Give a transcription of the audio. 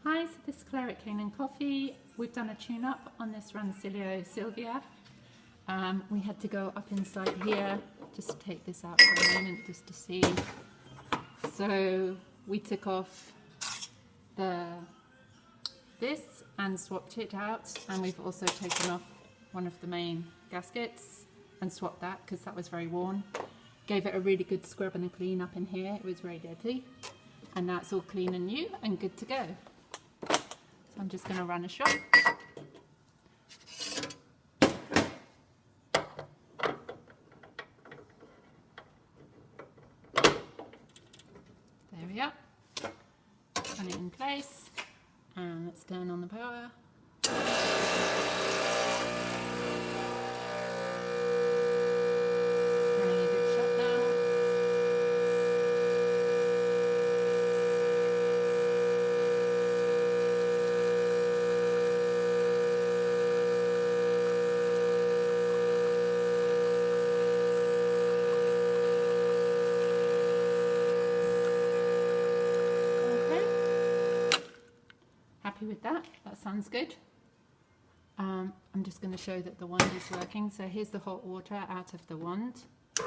Hi, so this is Claire at Kanen Coffee. We've done a tune-up on this Rancillio Silvia. We had to go up inside here, just take this out for a moment just to see. So we took off this and swapped it out, and we've also taken off one of the main gaskets and swapped that because that was very worn. Gave it a really good scrub and a clean up in here. It was very dirty, and now it's all clean and new and good to go. So I'm just going to run a shot. There we are. Run it in place, and let's turn on the power. Running a good shot now. Happy with that? That sounds good. I'm just going to show that the wand is working. So here's the hot water out of the wand. So